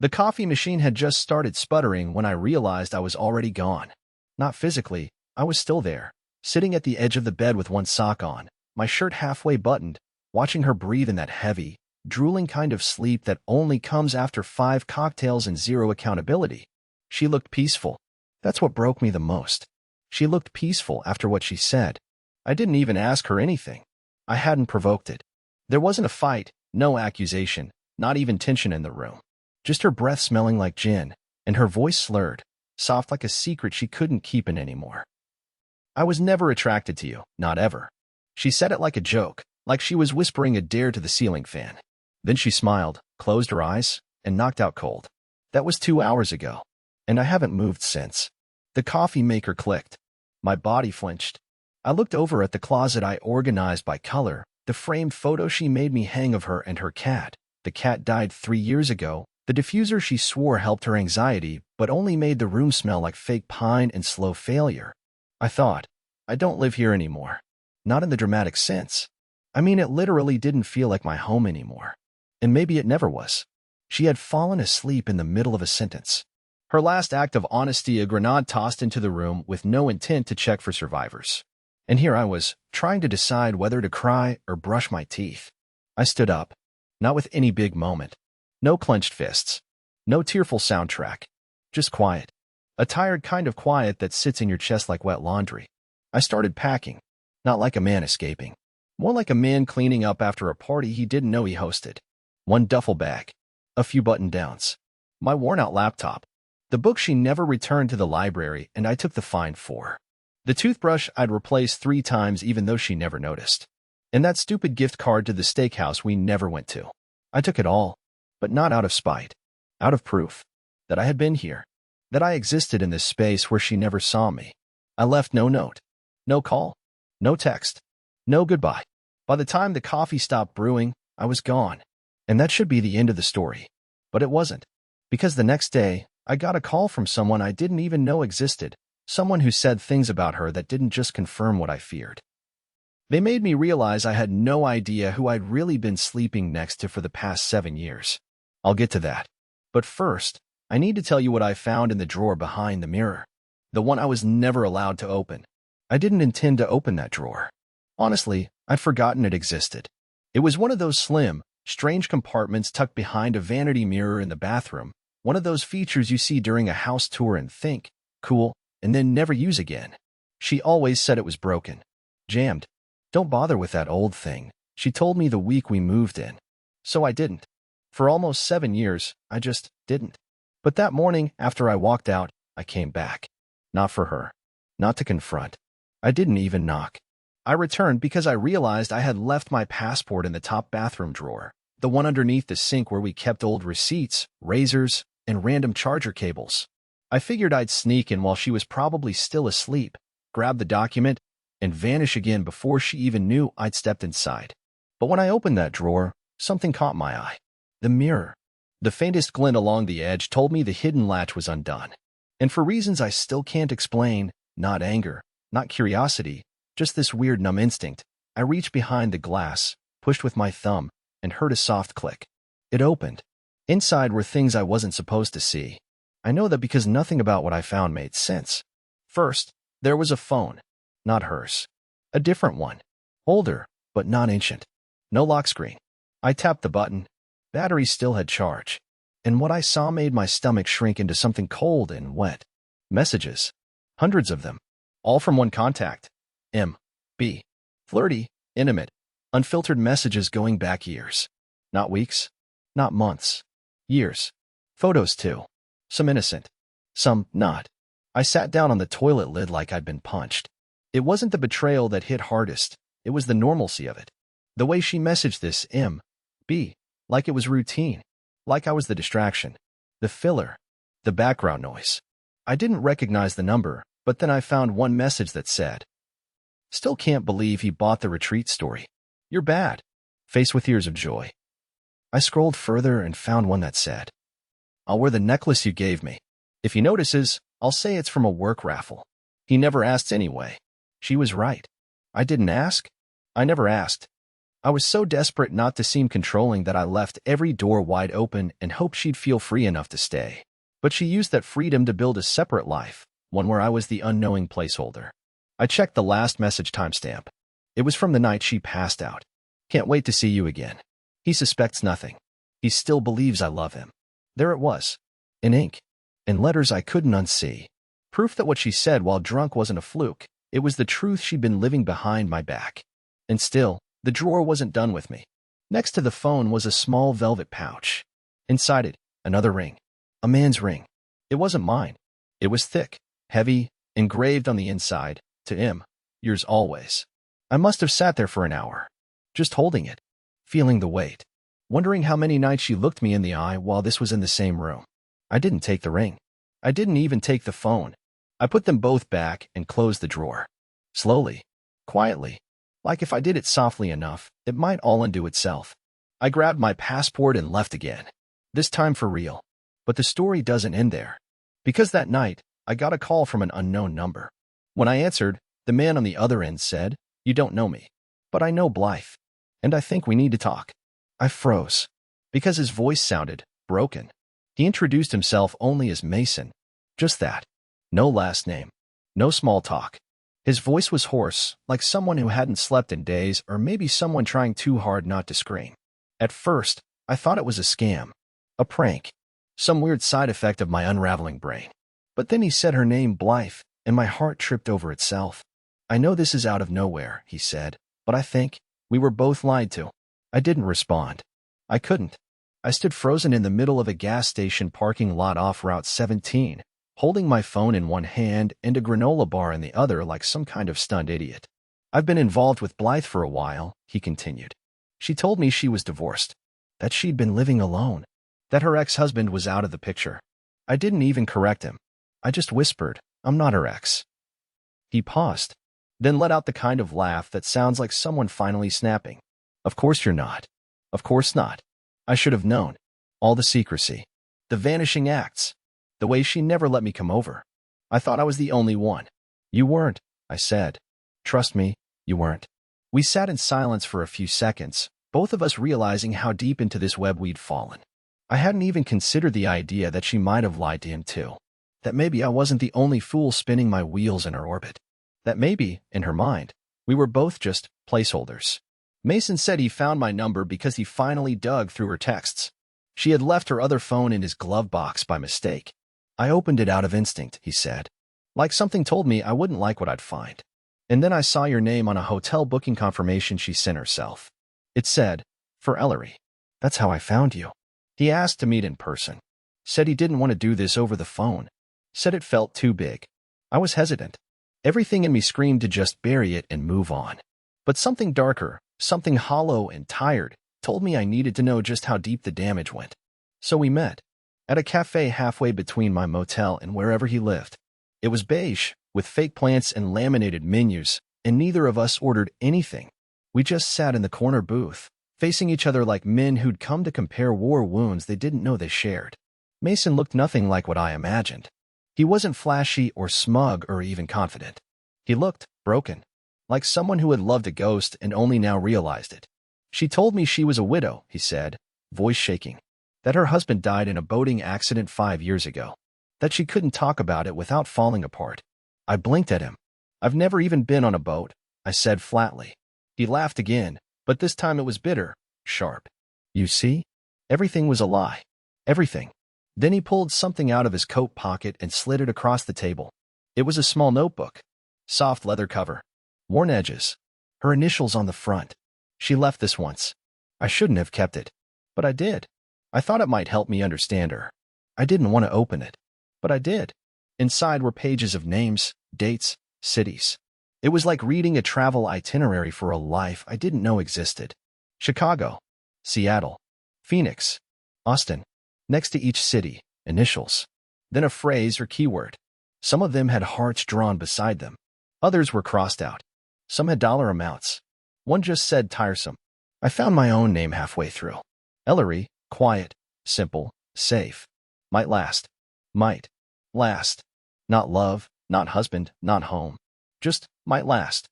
The coffee machine had just started sputtering when I realized I was already gone. Not physically, I was still there, sitting at the edge of the bed with one sock on, my shirt halfway buttoned, watching her breathe in that heavy, drooling kind of sleep that only comes after 5 cocktails and 0 accountability. She looked peaceful. That's what broke me the most. She looked peaceful after what she said. I didn't even ask her anything. I hadn't provoked it. There wasn't a fight, no accusation, not even tension in the room. Just her breath smelling like gin, and her voice slurred, soft like a secret she couldn't keep in anymore. I was never attracted to you, not ever. She said it like a joke, like she was whispering a dare to the ceiling fan. Then she smiled, closed her eyes, and knocked out cold. That was 2 hours ago, and I haven't moved since. The coffee maker clicked. My body flinched. I looked over at the closet I organized by color, the framed photo she made me hang of her and her cat. The cat died 3 years ago. The diffuser she swore helped her anxiety, but only made the room smell like fake pine and slow failure. I thought, I don't live here anymore. Not in the dramatic sense. I mean, it literally didn't feel like my home anymore. And maybe it never was. She had fallen asleep in the middle of a sentence. Her last act of honesty, a grenade tossed into the room with no intent to check for survivors. And here I was, trying to decide whether to cry or brush my teeth. I stood up. Not with any big moment. No clenched fists. No tearful soundtrack. Just quiet. A tired kind of quiet that sits in your chest like wet laundry. I started packing. Not like a man escaping. More like a man cleaning up after a party he didn't know he hosted. One duffel bag. A few button-downs. My worn-out laptop. The book she never returned to the library, and I took the fine for. The toothbrush I'd replaced 3 times even though she never noticed. And that stupid gift card to the steakhouse we never went to. I took it all. But not out of spite. Out of proof. That I had been here. That I existed in this space where she never saw me. I left no note. No call. No text. No goodbye. By the time the coffee stopped brewing, I was gone. And that should be the end of the story. But it wasn't. Because the next day, I got a call from someone I didn't even know existed. Someone who said things about her that didn't just confirm what I feared. They made me realize I had no idea who I'd really been sleeping next to for the past 7 years. I'll get to that. But first, I need to tell you what I found in the drawer behind the mirror. The one I was never allowed to open. I didn't intend to open that drawer. Honestly, I'd forgotten it existed. It was one of those slim, strange compartments tucked behind a vanity mirror in the bathroom, one of those features you see during a house tour and think, cool, and then never use again. She always said it was broken. Jammed. Don't bother with that old thing, she told me the week we moved in. So I didn't. For almost 7 years, I just didn't. But that morning, after I walked out, I came back. Not for her. Not to confront. I didn't even knock. I returned because I realized I had left my passport in the top bathroom drawer, the one underneath the sink where we kept old receipts, razors, and random charger cables. I figured I'd sneak in while she was probably still asleep, grab the document, and vanish again before she even knew I'd stepped inside. But when I opened that drawer, something caught my eye. The mirror. The faintest glint along the edge told me the hidden latch was undone. And for reasons I still can't explain, not anger, not curiosity, just this weird numb instinct, I reached behind the glass, pushed with my thumb, and heard a soft click. It opened. Inside were things I wasn't supposed to see. I know that because nothing about what I found made sense. First, there was a phone. Not hers. A different one. Older, but not ancient. No lock screen. I tapped the button. Battery still had charge. And what I saw made my stomach shrink into something cold and wet. Messages. Hundreds of them. All from one contact. M.B. Flirty, intimate, unfiltered messages going back years. Not weeks. Not months. Years. Photos too. Some innocent. Some not. I sat down on the toilet lid like I'd been punched. It wasn't the betrayal that hit hardest. It was the normalcy of it. The way she messaged this M.B. like it was routine. Like I was the distraction. The filler. The background noise. I didn't recognize the number, but then I found one message that said, "Still can't believe he bought the retreat story. You're bad." Face with tears of joy. I scrolled further and found one that said, "I'll wear the necklace you gave me. If he notices, I'll say it's from a work raffle. He never asked anyway." She was right. I didn't ask. I never asked. I was so desperate not to seem controlling that I left every door wide open and hoped she'd feel free enough to stay. But she used that freedom to build a separate life, one where I was the unknowing placeholder. I checked the last message timestamp. It was from the night she passed out. Can't wait to see you again. He suspects nothing. He still believes I love him. There it was, in ink, in letters I couldn't unsee. Proof that what she said while drunk wasn't a fluke. It was the truth she'd been living behind my back. And still, the drawer wasn't done with me. Next to the phone was a small velvet pouch. Inside it, another ring. A man's ring. It wasn't mine. It was thick, heavy, engraved on the inside, to him, yours always. I must have sat there for an hour, just holding it, feeling the weight, wondering how many nights she looked me in the eye while this was in the same room. I didn't take the ring. I didn't even take the phone. I put them both back and closed the drawer. Slowly, quietly, like if I did it softly enough, it might all undo itself. I grabbed my passport and left again. This time for real. But the story doesn't end there. Because that night, I got a call from an unknown number. When I answered, the man on the other end said, "You don't know me, but I know Blythe, and I think we need to talk." I froze, because his voice sounded broken. He introduced himself only as Mason. Just that. No last name. No small talk. His voice was hoarse, like someone who hadn't slept in days, or maybe someone trying too hard not to scream. At first, I thought it was a scam, a prank, some weird side effect of my unraveling brain. But then he said her name, Blythe, and my heart tripped over itself. "I know this is out of nowhere," he said, "but I think we were both lied to." I didn't respond. I couldn't. I stood frozen in the middle of a gas station parking lot off Route 17, holding my phone in one hand and a granola bar in the other like some kind of stunned idiot. "I've been involved with Blythe for a while," he continued. "She told me she was divorced, that she'd been living alone, that her ex-husband was out of the picture." I didn't even correct him. I just whispered, "I'm not her ex." He paused, then let out the kind of laugh that sounds like someone finally snapping. "Of course you're not. Of course not. I should have known. All the secrecy. The vanishing acts. The way she never let me come over. I thought I was the only one." "You weren't," I said. "Trust me, you weren't." We sat in silence for a few seconds, both of us realizing how deep into this web we'd fallen. I hadn't even considered the idea that she might have lied to him too. That maybe I wasn't the only fool spinning my wheels in her orbit. That maybe, in her mind, we were both just placeholders. Mason said he found my number because he finally dug through her texts. She had left her other phone in his glove box by mistake. "I opened it out of instinct," he said. "Like something told me I wouldn't like what I'd find. And then I saw your name on a hotel booking confirmation she sent herself. It said, for Ellery. That's how I found you." He asked to meet in person. Said he didn't want to do this over the phone. Said it felt too big. I was hesitant. Everything in me screamed to just bury it and move on. But something darker, something hollow and tired, told me I needed to know just how deep the damage went. So we met. At a cafe halfway between my motel and wherever he lived. It was beige, with fake plants and laminated menus, and neither of us ordered anything. We just sat in the corner booth, facing each other like men who'd come to compare war wounds they didn't know they shared. Mason looked nothing like what I imagined. He wasn't flashy or smug or even confident. He looked broken, like someone who had loved a ghost and only now realized it. "She told me she was a widow," he said, voice shaking. "That her husband died in a boating accident 5 years ago. That she couldn't talk about it without falling apart." I blinked at him. "I've never even been on a boat," I said flatly. He laughed again, but this time it was bitter, sharp. "You see? Everything was a lie. Everything." Then he pulled something out of his coat pocket and slid it across the table. It was a small notebook. Soft leather cover. Worn edges. Her initials on the front. She left this once. I shouldn't have kept it. But I did. I thought it might help me understand her. I didn't want to open it. But I did. Inside were pages of names, dates, cities. It was like reading a travel itinerary for a life I didn't know existed. Chicago. Seattle. Phoenix. Austin. Next to each city, initials. Then a phrase or keyword. Some of them had hearts drawn beside them. Others were crossed out. Some had dollar amounts. One just said tiresome. I found my own name halfway through. Ellery, quiet, simple, safe. Might last. Might last. Not love, not husband, not home. Just might last.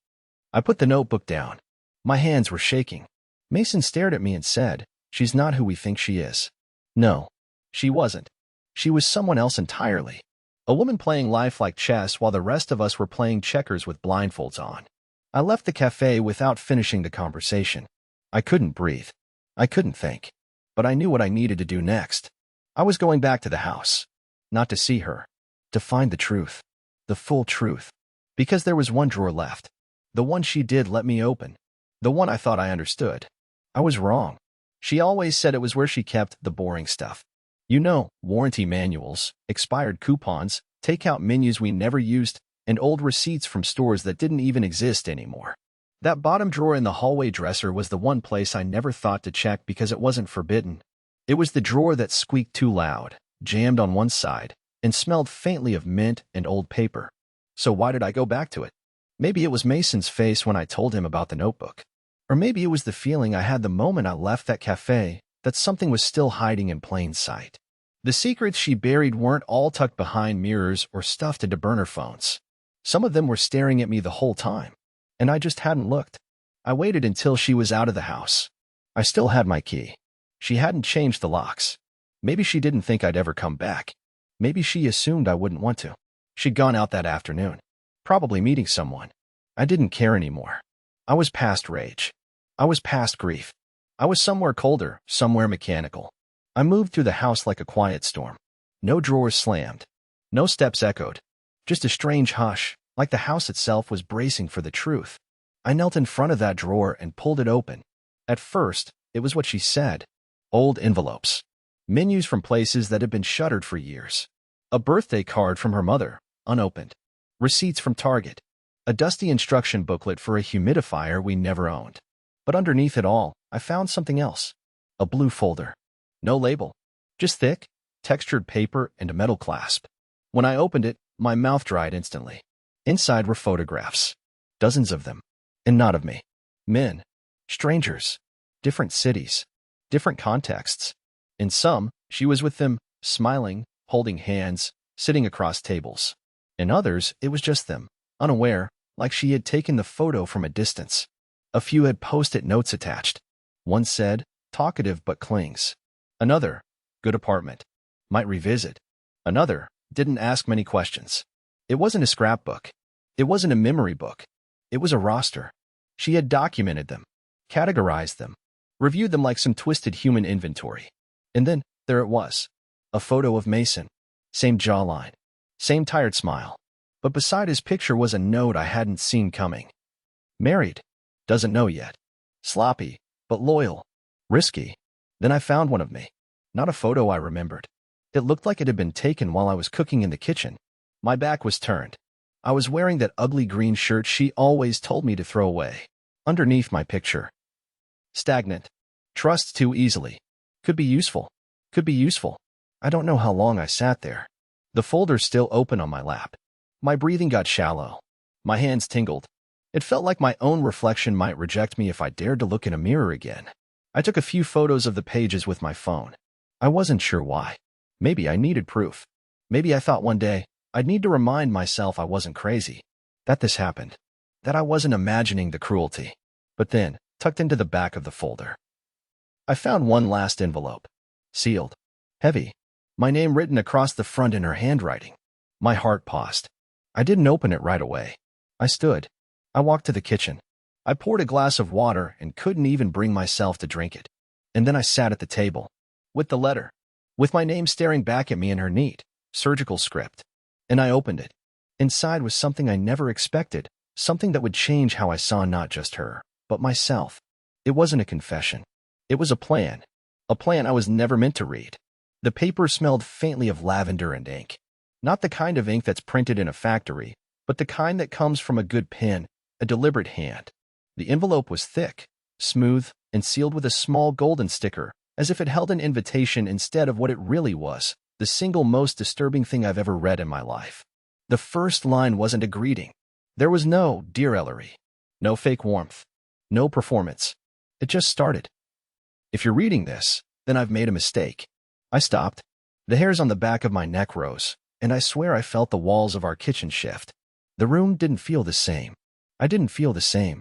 I put the notebook down. My hands were shaking. Mason stared at me and said, "She's not who we think she is." No, she wasn't. She was someone else entirely. A woman playing life like chess while the rest of us were playing checkers with blindfolds on. I left the cafe without finishing the conversation. I couldn't breathe. I couldn't think. But I knew what I needed to do next. I was going back to the house. Not to see her. To find the truth. The full truth. Because there was one drawer left. The one she did let me open. The one I thought I understood. I was wrong. She always said it was where she kept the boring stuff. You know, warranty manuals, expired coupons, takeout menus we never used, and old receipts from stores that didn't even exist anymore. That bottom drawer in the hallway dresser was the one place I never thought to check because it wasn't forbidden. It was the drawer that squeaked too loud, jammed on one side, and smelled faintly of mint and old paper. So why did I go back to it? Maybe it was Mason's face when I told him about the notebook. Or maybe it was the feeling I had the moment I left that cafe, that something was still hiding in plain sight. The secrets she buried weren't all tucked behind mirrors or stuffed into burner phones. Some of them were staring at me the whole time, and I just hadn't looked. I waited until she was out of the house. I still had my key. She hadn't changed the locks. Maybe she didn't think I'd ever come back. Maybe she assumed I wouldn't want to. She'd gone out that afternoon, probably meeting someone. I didn't care anymore. I was past rage. I was past grief. I was somewhere colder, somewhere mechanical. I moved through the house like a quiet storm. No drawers slammed. No steps echoed. Just a strange hush, like the house itself was bracing for the truth. I knelt in front of that drawer and pulled it open. At first, it was what she said. Old envelopes. Menus from places that had been shuttered for years. A birthday card from her mother, unopened. Receipts from Target. A dusty instruction booklet for a humidifier we never owned. But underneath it all, I found something else. A blue folder. No label. Just thick, textured paper and a metal clasp. When I opened it, my mouth dried instantly. Inside were photographs. Dozens of them. And not of me. Men. Strangers. Different cities. Different contexts. In some, she was with them, smiling, holding hands, sitting across tables. In others, it was just them, unaware, like she had taken the photo from a distance. A few had post-it notes attached. One said, "Talkative but clings." Another, "Good apartment. Might revisit." Another, "Didn't ask many questions." It wasn't a scrapbook. It wasn't a memory book. It was a roster. She had documented them, categorized them, reviewed them like some twisted human inventory. And then, there it was. A photo of Mason. Same jawline. Same tired smile. But beside his picture was a note I hadn't seen coming. Married. Doesn't know yet. Sloppy, but loyal. Risky. Then I found one of me. Not a photo I remembered. It looked like it had been taken while I was cooking in the kitchen. My back was turned. I was wearing that ugly green shirt she always told me to throw away. Underneath my picture. Stagnant. Trust too easily. Could be useful. Could be useful. I don't know how long I sat there. The folder still open on my lap. My breathing got shallow. My hands tingled. It felt like my own reflection might reject me if I dared to look in a mirror again. I took a few photos of the pages with my phone. I wasn't sure why. Maybe I needed proof. Maybe I thought one day I'd need to remind myself I wasn't crazy. That this happened. That I wasn't imagining the cruelty. But then, tucked into the back of the folder, I found one last envelope. Sealed. Heavy. My name written across the front in her handwriting. My heart paused. I didn't open it right away. I stood. I walked to the kitchen. I poured a glass of water and couldn't even bring myself to drink it. And then I sat at the table. With the letter. With my name staring back at me in her neat, surgical script. And I opened it. Inside was something I never expected. Something that would change how I saw not just her, but myself. It wasn't a confession. It was a plan. A plan I was never meant to read. The paper smelled faintly of lavender and ink. Not the kind of ink that's printed in a factory, but the kind that comes from a good pen, a deliberate hand. The envelope was thick, smooth, and sealed with a small golden sticker, as if it held an invitation instead of what it really was, the single most disturbing thing I've ever read in my life. The first line wasn't a greeting. There was no "Dear Ellery." No fake warmth. No performance. It just started. If you're reading this, then I've made a mistake. I stopped. The hairs on the back of my neck rose, and I swear I felt the walls of our kitchen shift. The room didn't feel the same. I didn't feel the same.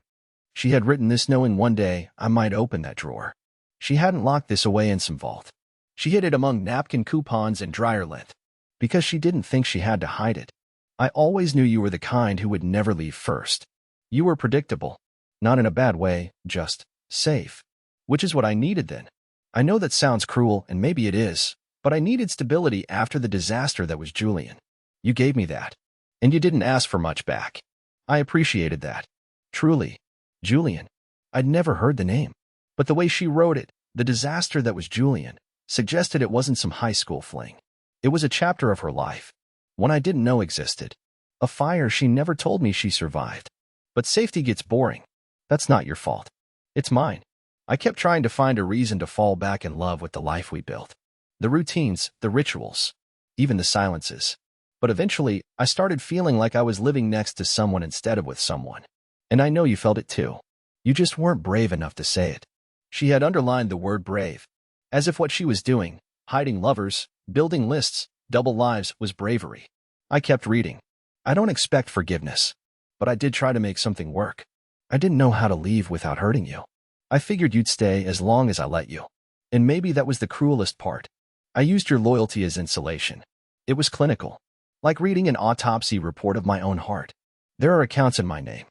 She had written this knowing one day I might open that drawer. She hadn't locked this away in some vault. She hid it among napkin coupons and dryer lint, because she didn't think she had to hide it. I always knew you were the kind who would never leave first. You were predictable. Not in a bad way, just safe. Which is what I needed then. I know that sounds cruel, and maybe it is, but I needed stability after the disaster that was Julian. You gave me that. And you didn't ask for much back. I appreciated that. Truly. Julian. I'd never heard the name. But the way she wrote it, the disaster that was Julian, suggested it wasn't some high school fling. It was a chapter of her life. One I didn't know existed. A fire she never told me she survived. But safety gets boring. That's not your fault. It's mine. I kept trying to find a reason to fall back in love with the life we built. The routines, the rituals, even the silences. But eventually, I started feeling like I was living next to someone instead of with someone. And I know you felt it too. You just weren't brave enough to say it. She had underlined the word brave, as if what she was doing, hiding lovers, building lists, double lives, was bravery. I kept reading. I don't expect forgiveness, but I did try to make something work. I didn't know how to leave without hurting you. I figured you'd stay as long as I let you. And maybe that was the cruelest part. I used your loyalty as insulation. It was clinical. Like reading an autopsy report of my own heart. There are accounts in my name.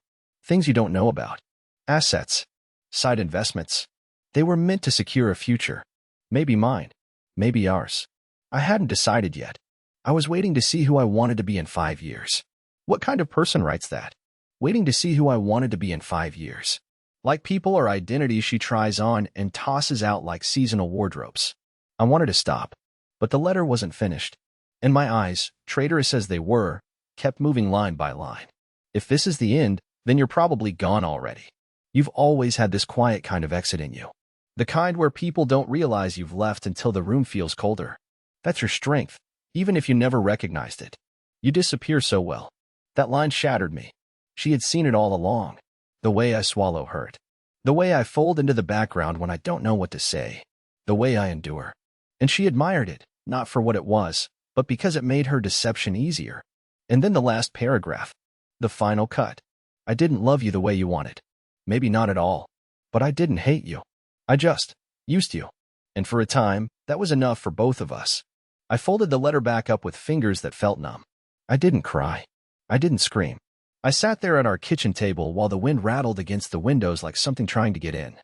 Things you don't know about. Assets. Side investments. They were meant to secure a future. Maybe mine. Maybe ours. I hadn't decided yet. I was waiting to see who I wanted to be in 5 years. What kind of person writes that? Waiting to see who I wanted to be in 5 years. Like people or identities she tries on and tosses out like seasonal wardrobes. I wanted to stop, but the letter wasn't finished. And my eyes, traitorous as they were, kept moving line by line. If this is the end, then you're probably gone already. You've always had this quiet kind of exit in you. The kind where people don't realize you've left until the room feels colder. That's your strength, even if you never recognized it. You disappear so well. That line shattered me. She had seen it all along. The way I swallow hurt. The way I fold into the background when I don't know what to say. The way I endure. And she admired it, not for what it was, but because it made her deception easier. And then the last paragraph. The final cut. I didn't love you the way you wanted. Maybe not at all. But I didn't hate you. I just used you. And for a time, that was enough for both of us. I folded the letter back up with fingers that felt numb. I didn't cry. I didn't scream. I sat there at our kitchen table while the wind rattled against the windows like something trying to get in.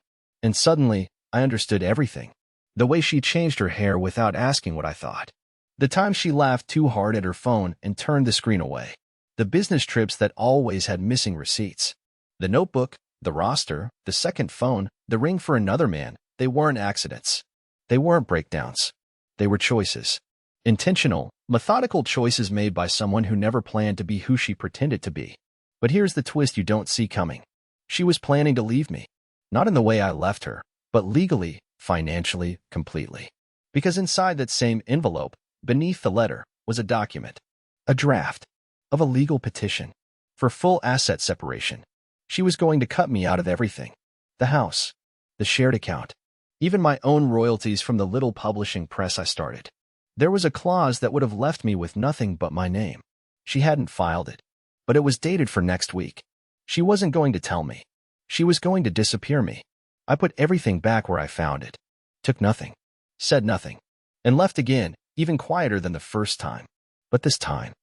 And suddenly, I understood everything. The way she changed her hair without asking what I thought. The time she laughed too hard at her phone and turned the screen away. The business trips that always had missing receipts. The notebook, the roster, the second phone, the ring for another man. They weren't accidents. They weren't breakdowns. They were choices. Intentional, methodical choices made by someone who never planned to be who she pretended to be. But here's the twist you don't see coming. She was planning to leave me. Not in the way I left her, but legally, financially, completely. Because inside that same envelope, beneath the letter, was a document. A draft. Of a legal petition. For full asset separation. She was going to cut me out of everything. The house. The shared account. Even my own royalties from the little publishing press I started. There was a clause that would have left me with nothing but my name. She hadn't filed it. But it was dated for next week. She wasn't going to tell me. She was going to disappear me. I put everything back where I found it. Took nothing. Said nothing. And left again, even quieter than the first time. But this time,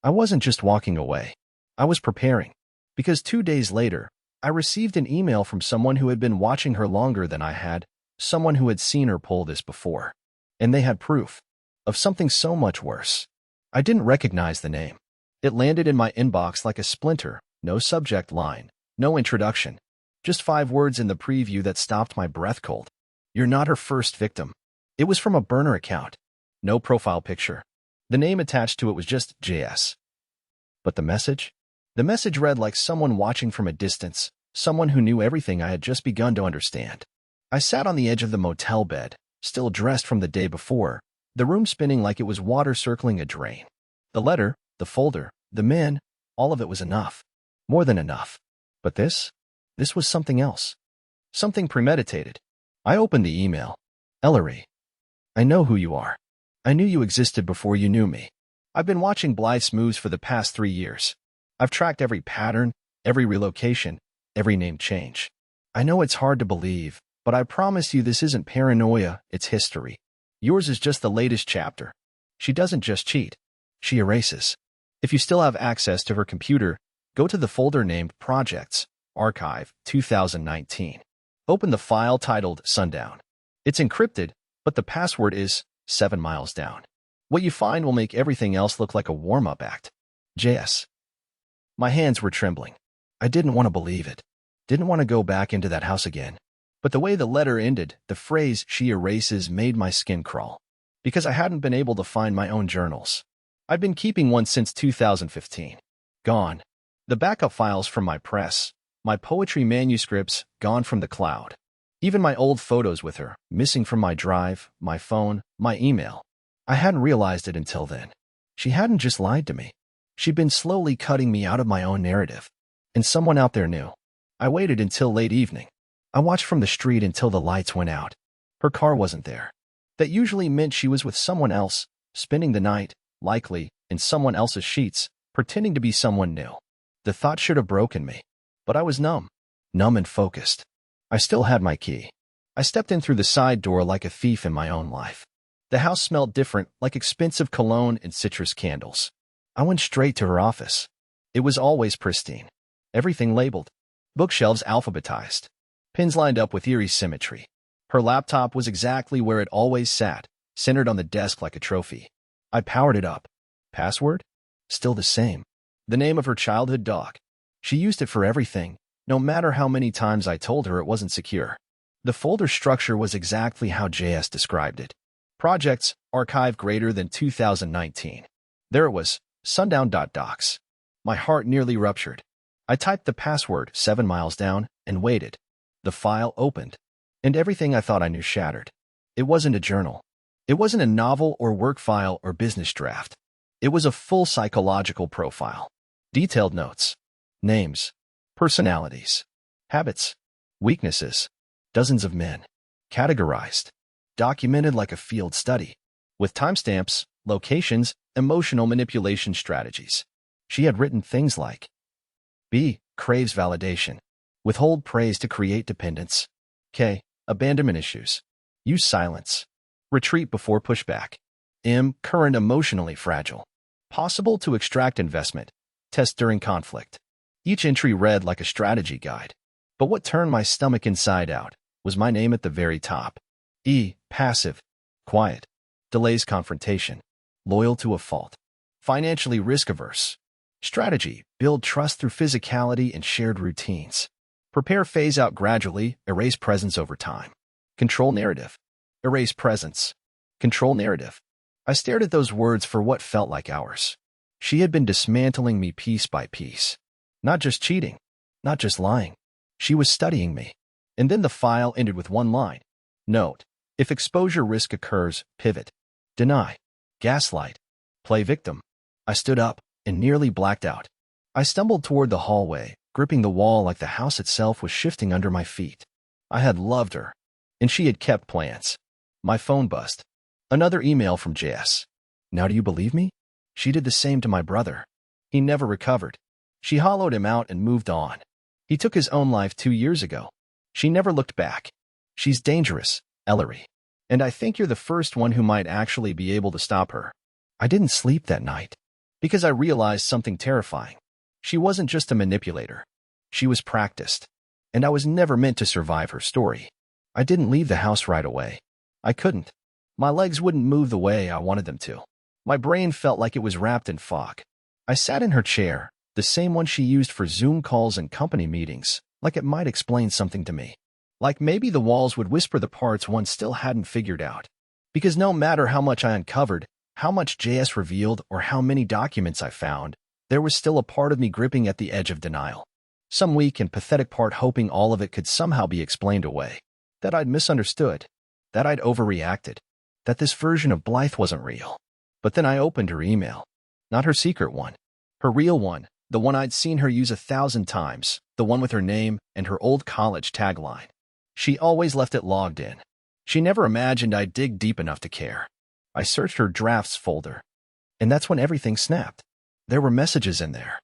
I wasn't just walking away. I was preparing. Because 2 days later, I received an email from someone who had been watching her longer than I had, someone who had seen her pull this before. And they had proof. Of something so much worse. I didn't recognize the name. It landed in my inbox like a splinter, no subject line, no introduction. Just 5 words in the preview that stopped my breath cold. You're not her first victim. It was from a burner account. No profile picture. The name attached to it was just JS. But the message? The message read like someone watching from a distance, someone who knew everything I had just begun to understand. I sat on the edge of the motel bed, still dressed from the day before, the room spinning like it was water circling a drain. The letter, the folder, the men, all of it was enough. More than enough. But this was something else. Something premeditated. I opened the email. Ellery. I know who you are. I knew you existed before you knew me. I've been watching Blythe's moves for the past 3 years. I've tracked every pattern, every relocation, every name change. I know it's hard to believe, but I promise you this isn't paranoia, it's history. Yours is just the latest chapter. She doesn't just cheat. She erases. If you still have access to her computer, go to the folder named Projects, Archive, 2019. Open the file titled Sundown. It's encrypted, but the password is 7 miles down. What you find will make everything else look like a warm-up act. JS. My hands were trembling. I didn't want to believe it. Didn't want to go back into that house again. But the way the letter ended, the phrase she erases made my skin crawl. Because I hadn't been able to find my own journals. I'd been keeping one since 2015. Gone. The backup files from my press, my poetry manuscripts, gone from the cloud. Even my old photos with her, missing from my drive, my phone, my email. I hadn't realized it until then. She hadn't just lied to me. She'd been slowly cutting me out of my own narrative. And someone out there knew. I waited until late evening. I watched from the street until the lights went out. Her car wasn't there. That usually meant she was with someone else, spending the night, likely, in someone else's sheets, pretending to be someone new. The thought should have broken me. But I was numb. Numb and focused. I still had my key. I stepped in through the side door like a thief in my own life. The house smelled different, like expensive cologne and citrus candles. I went straight to her office. It was always pristine. Everything labeled. Bookshelves alphabetized. Pins lined up with eerie symmetry. Her laptop was exactly where it always sat, centered on the desk like a trophy. I powered it up. Password? Still the same. The name of her childhood dog. She used it for everything, no matter how many times I told her it wasn't secure. The folder structure was exactly how JS described it. Projects, archive greater than 2019. There it was, sundown.docs. My heart nearly ruptured. I typed the password 7 miles down and waited. The file opened, and everything I thought I knew shattered. It wasn't a journal. It wasn't a novel or work file or business draft. It was a full psychological profile. Detailed notes. Names. Personalities. Habits. Weaknesses. Dozens of men. Categorized. Documented like a field study. With timestamps, locations, emotional manipulation strategies. She had written things like B. Craves validation. Withhold praise to create dependence. K. Abandonment issues. Use silence. Retreat before pushback. M. Current emotionally fragile. Possible to extract investment. Test during conflict. Each entry read like a strategy guide. But what turned my stomach inside out was my name at the very top. E. Passive. Quiet. Delays confrontation. Loyal to a fault. Financially risk-averse. Strategy. Build trust through physicality and shared routines. Prepare phase out gradually, erase presence over time. Control narrative. Erase presence. Control narrative. I stared at those words for what felt like hours. She had been dismantling me piece by piece. Not just cheating. Not just lying. She was studying me. And then the file ended with one line. Note. If exposure risk occurs, pivot. Deny. Gaslight. Play victim. I stood up and nearly blacked out. I stumbled toward the hallway, gripping the wall like the house itself was shifting under my feet. I had loved her, and she had kept plans. My phone buzzed. Another email from JS. Now do you believe me? She did the same to my brother. He never recovered. She hollowed him out and moved on. He took his own life 2 years ago. She never looked back. She's dangerous, Ellery. And I think you're the first one who might actually be able to stop her. I didn't sleep that night because I realized something terrifying. She wasn't just a manipulator. She was practiced. And I was never meant to survive her story. I didn't leave the house right away. I couldn't. My legs wouldn't move the way I wanted them to. My brain felt like it was wrapped in fog. I sat in her chair, the same one she used for Zoom calls and company meetings, like it might explain something to me. Like maybe the walls would whisper the parts one still hadn't figured out. Because no matter how much I uncovered, how much JS revealed, or how many documents I found, there was still a part of me gripping at the edge of denial. Some weak and pathetic part hoping all of it could somehow be explained away. That I'd misunderstood. That I'd overreacted. That this version of Blythe wasn't real. But then I opened her email. Not her secret one. Her real one, the one I'd seen her use 1,000 times, the one with her name and her old college tagline. She always left it logged in. She never imagined I'd dig deep enough to care. I searched her drafts folder. And that's when everything snapped. There were messages in there.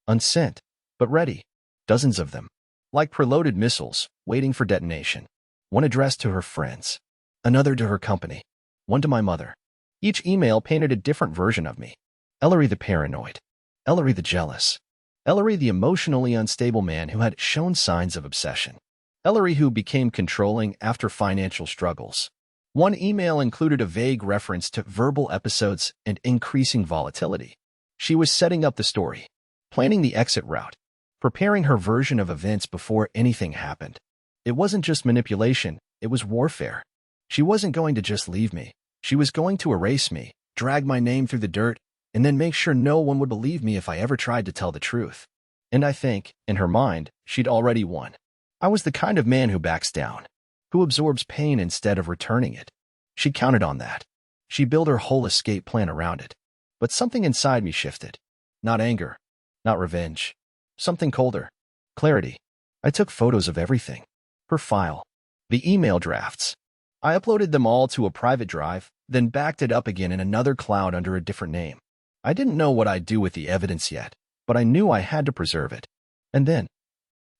Unsent, but ready. Dozens of them. like preloaded missiles, waiting for detonation. One addressed to her friends, another to her company, one to my mother. Each email painted a different version of me. Ellery the paranoid, Ellery the jealous, Ellery the emotionally unstable man who had shown signs of obsession, Ellery who became controlling after financial struggles. One email included a vague reference to verbal episodes and increasing volatility. She was setting up the story, planning the exit route, preparing her version of events before anything happened. It wasn't just manipulation, it was warfare. She wasn't going to just leave me. She was going to erase me, drag my name through the dirt, and then make sure no one would believe me if I ever tried to tell the truth. And I think, in her mind, she'd already won. I was the kind of man who backs down, who absorbs pain instead of returning it. She counted on that. She built her whole escape plan around it. But something inside me shifted. Not anger, not revenge. Something colder. Clarity. I took photos of everything. Her file. The email drafts. I uploaded them all to a private drive, then backed it up again in another cloud under a different name. I didn't know what I'd do with the evidence yet, but I knew I had to preserve it. And then,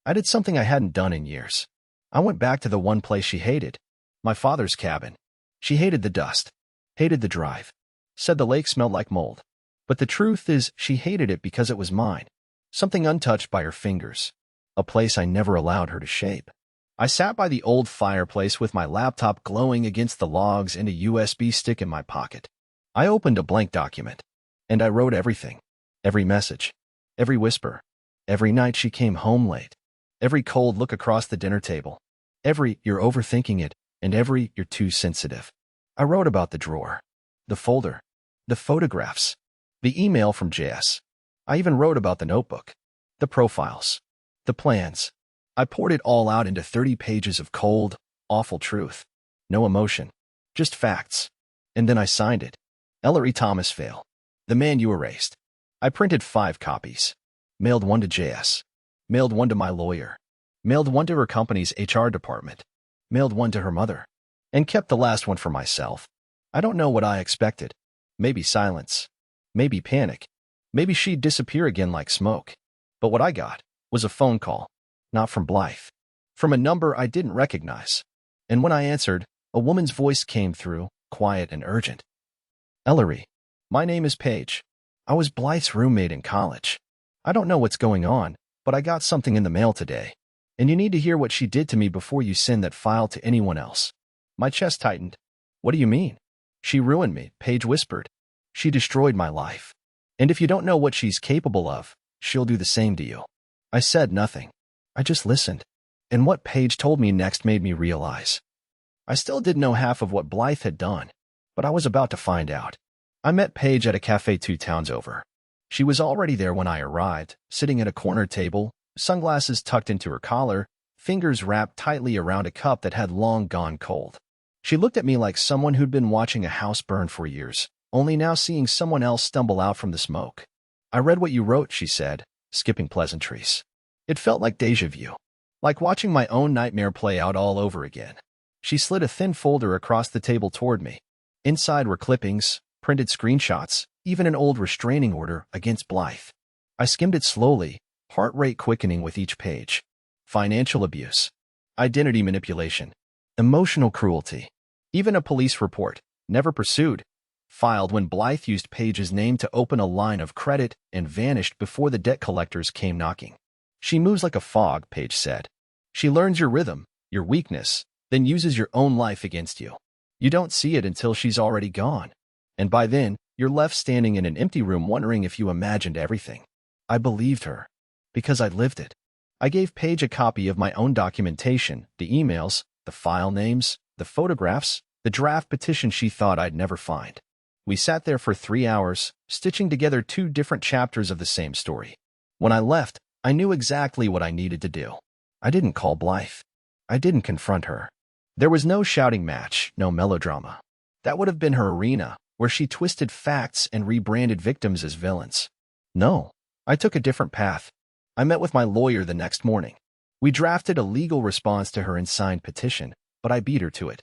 I did something I hadn't done in years. I went back to the one place she hated. My father's cabin. She hated the dust. Hated the drive. Said the lake smelled like mold. But the truth is, she hated it because it was mine. Something untouched by her fingers. A place I never allowed her to shape. I sat by the old fireplace with my laptop glowing against the logs and a USB stick in my pocket. I opened a blank document, and I wrote everything. Every message. Every whisper. Every night she came home late. Every cold look across the dinner table. Every "you're overthinking it," and every "you're too sensitive." I wrote about the drawer, the folder, the photographs, the email from JS. I even wrote about the notebook, the profiles, the plans. I poured it all out into 30 pages of cold, awful truth. No emotion, just facts. And then I signed it. Ellery Thomas Fail, the man you erased. I printed 5 copies. Mailed one to JS. Mailed one to my lawyer. Mailed one to her company's HR department. Mailed one to her mother. And kept the last one for myself. I don't know what I expected. Maybe silence. Maybe panic. Maybe she'd disappear again like smoke. But what I got was a phone call. Not from Blythe. From a number I didn't recognize. And when I answered, a woman's voice came through, quiet and urgent. Ellery, my name is Paige. I was Blythe's roommate in college. I don't know what's going on, but I got something in the mail today. And you need to hear what she did to me before you send that file to anyone else. My chest tightened. What do you mean? She ruined me, Paige whispered. She destroyed my life. And if you don't know what she's capable of, she'll do the same to you. I said nothing. I just listened. And what Paige told me next made me realize. I still didn't know half of what Blythe had done, but I was about to find out. I met Paige at a cafe 2 towns over. She was already there when I arrived, sitting at a corner table, sunglasses tucked into her collar, fingers wrapped tightly around a cup that had long gone cold. She looked at me like someone who'd been watching a house burn for years, only now seeing someone else stumble out from the smoke. I read what you wrote, she said, skipping pleasantries. It felt like déjà vu, like watching my own nightmare play out all over again. She slid a thin folder across the table toward me. Inside were clippings, printed screenshots, even an old restraining order against Blythe. I skimmed it slowly, heart rate quickening with each page. Financial abuse, identity manipulation, emotional cruelty, even a police report, never pursued, filed when Blythe used Paige's name to open a line of credit and vanished before the debt collectors came knocking. She moves like a fog, Paige said. She learns your rhythm, your weakness, then uses your own life against you. You don't see it until she's already gone. And by then, you're left standing in an empty room wondering if you imagined everything. I believed her, because I'd lived it. I gave Paige a copy of my own documentation, the emails, the file names, the photographs, the draft petition she thought I'd never find. We sat there for 3 hours, stitching together 2 different chapters of the same story. When I left, I knew exactly what I needed to do. I didn't call Blythe. I didn't confront her. There was no shouting match, no melodrama. That would have been her arena, where she twisted facts and rebranded victims as villains. No, I took a different path. I met with my lawyer the next morning. We drafted a legal response to her unsigned petition, but I beat her to it.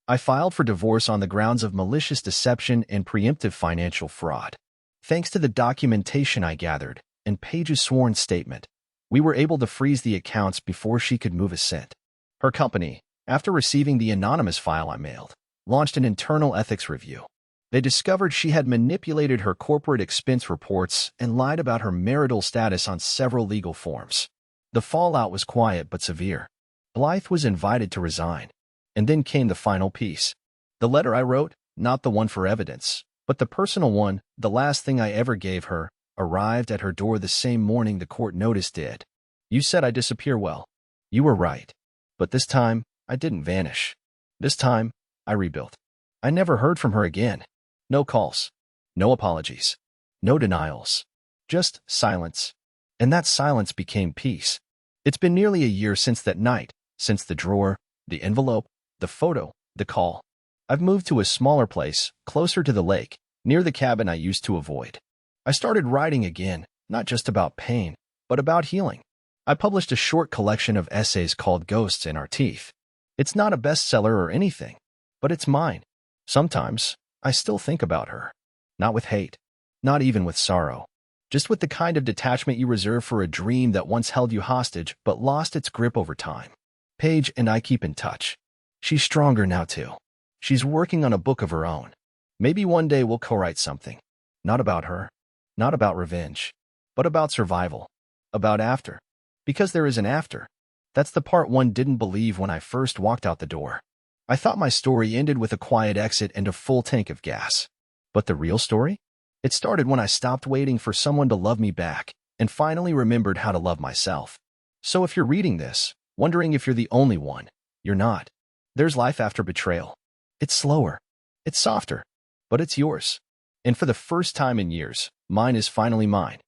I filed for divorce on the grounds of malicious deception and preemptive financial fraud. Thanks to the documentation I gathered, and Paige's sworn statement, We were able to freeze the accounts before she could move a cent. Her company, after receiving the anonymous file I mailed, launched an internal ethics review. They discovered she had manipulated her corporate expense reports and lied about her marital status on several legal forms. The fallout was quiet but severe. Blythe was invited to resign. And then came the final piece. The letter I wrote, not the one for evidence, but the personal one, the last thing I ever gave her, arrived at her door the same morning the court notice did. You said I disappear well. You were right. But this time, I didn't vanish. This time, I rebuilt. I never heard from her again. No calls. No apologies. No denials. Just silence. And that silence became peace. It's been nearly a year since that night, since the drawer, the envelope, the photo, the call. I've moved to a smaller place, closer to the lake, near the cabin I used to avoid. I started writing again, not just about pain, but about healing. I published a short collection of essays called Ghosts in Our Teeth. It's not a bestseller or anything, but it's mine. Sometimes, I still think about her. Not with hate. Not even with sorrow. Just with the kind of detachment you reserve for a dream that once held you hostage but lost its grip over time. Paige and I keep in touch. She's stronger now, too. She's working on a book of her own. Maybe one day we'll co-write something. Not about her. Not about revenge. But about survival. About after. Because there is an after. That's the part one didn't believe when I first walked out the door. I thought my story ended with a quiet exit and a full tank of gas. But the real story? It started when I stopped waiting for someone to love me back and finally remembered how to love myself. So if you're reading this, wondering if you're the only one, you're not. There's life after betrayal. It's slower. It's softer. But it's yours. And for the first time in years, mine is finally mine.